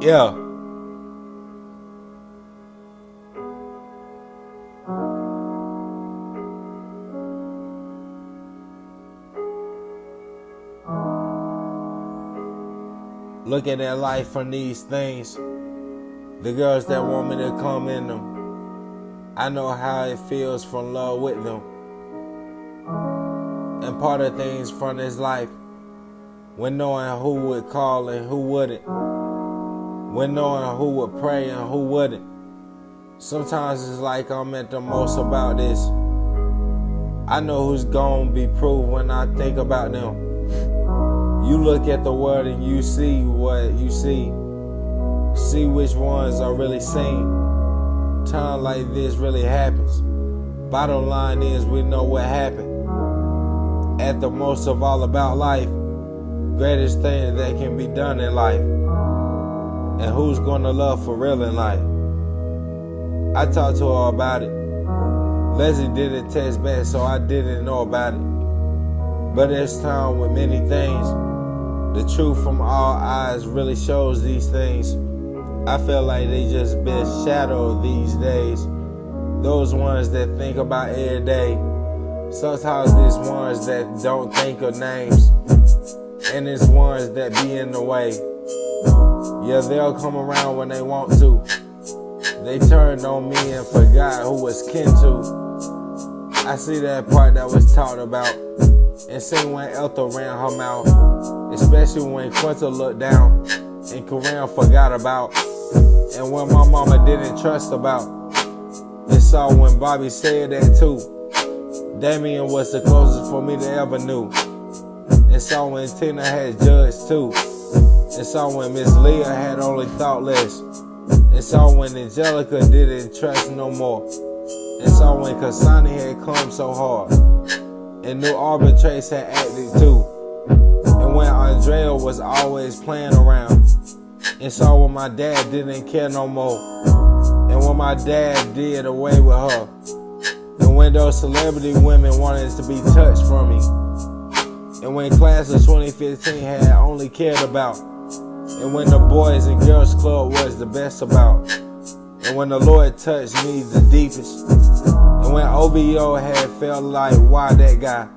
Yeah. Looking at life from these things, the girls that want me to come in them, I know how it feels from love with them. And part of things from this life, when knowing who would call and who wouldn't, when knowing who would pray and who wouldn't. Sometimes it's like I'm at the most about this. I know who's gonna be proved when I think about them. You look at the world and you see what you see. See which ones are really seen. Time like this really happens. Bottom line is we know what happened. At the most of all about life, greatest thing that can be done in life. And who's gonna love for real in life? I talked to her about it. Leslie didn't text back, so I didn't know about it. But there's time with many things. The truth from all eyes really shows these things. I feel like they just been shadowed these days. Those ones that think about every day. Sometimes there's ones that don't think of names. And there's ones that be in the way. Yeah, they'll come around when they want to. They turned on me and forgot who was kin to. I see that part that was talked about. And seen when Eltha ran her mouth. Especially when Quinta looked down and Kareem forgot about. And when my mama didn't trust about. And so when Bobby said that too. Damien was the closest for me to ever knew. And so when Tina had judged too. And so when Miss Leah had only thought less. And so when Angelica didn't trust no more. And so when Kasani had come so hard. And New Auburn Trace had acted too. And when Andrea was always playing around. And so when my dad didn't care no more. And when my dad did away with her. And when those celebrity women wanted to be touched from me. And when class of 2015 had only cared about. And when the Boys and Girls Club was the best about. And when the Lord touched me the deepest. And when OVO had felt like, why that guy?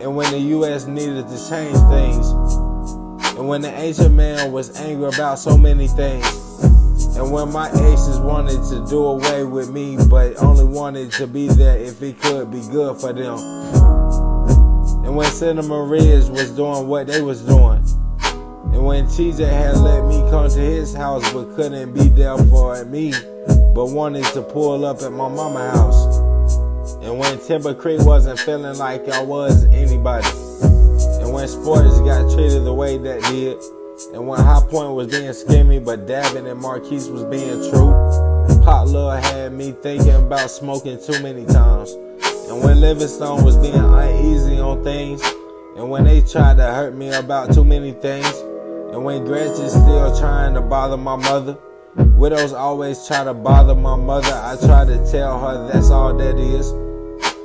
And when the US needed to change things. And when the ancient man was angry about so many things. And when my exes wanted to do away with me, but only wanted to be there if it could be good for them. And when Cinnamon Reds was doing what they was doing. And when TJ had let me come to his house but couldn't be there for me, but wanted to pull up at my mama's house. And when Timber Creek wasn't feeling like I was anybody. And when sports got treated the way that did. And when High Point was being scammy but Davin and Marquise was being true. Pot Love had me thinking about smoking too many times. And when Livingstone was being uneasy on things. And when they tried to hurt me about too many things. And when Gretchen's still trying to bother my mother. Widows always try to bother my mother. I try to tell her that's all that is.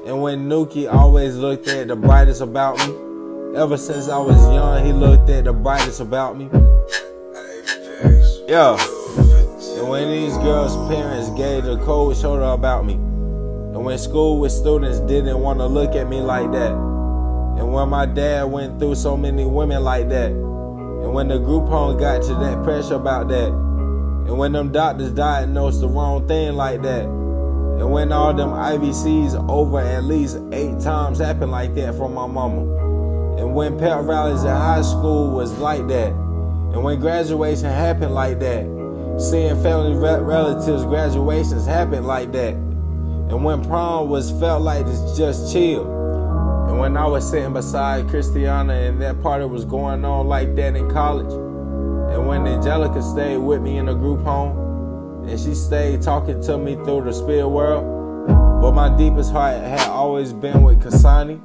And when Nuki always looked at the brightest about me. Ever since I was young, he looked at the brightest about me. Yeah. And when these girls' parents gave the cold shoulder about me. And when school with students didn't want to look at me like that. And when my dad went through so many women like that. And when the group home got to that pressure about that. And when them doctors diagnosed the wrong thing like that. And when all them IVCs over at least 8 times happened like that from my mama. And when pep rallies in high school was like that. And when graduation happened like that. Seeing family relatives graduations happen like that. And when prom was felt like it's just chill. And when I was sitting beside Christiana and that party was going on like that in college. And when Angelica stayed with me in a group home. And she stayed talking to me through the spirit world. But my deepest heart had always been with Kasani.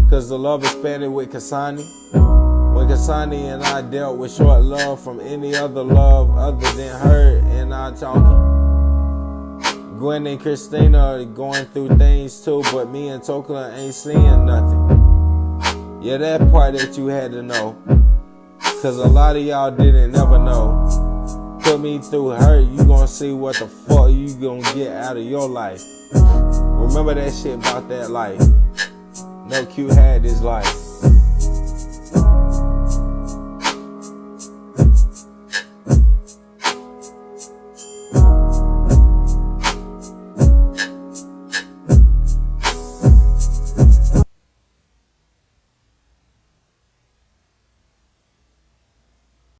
Cause the love expanded with Kasani. When Kasani and I dealt with short love from any other love other than her and I talking. Gwen and Christina are going through things too, but me and Tokla ain't seeing nothing. Yeah, that part that you had to know. Cause a lot of y'all didn't never know. put me through hurt, you gonna see what the fuck you gonna get out of your life. Remember that shit about that life. NoteQ had this life.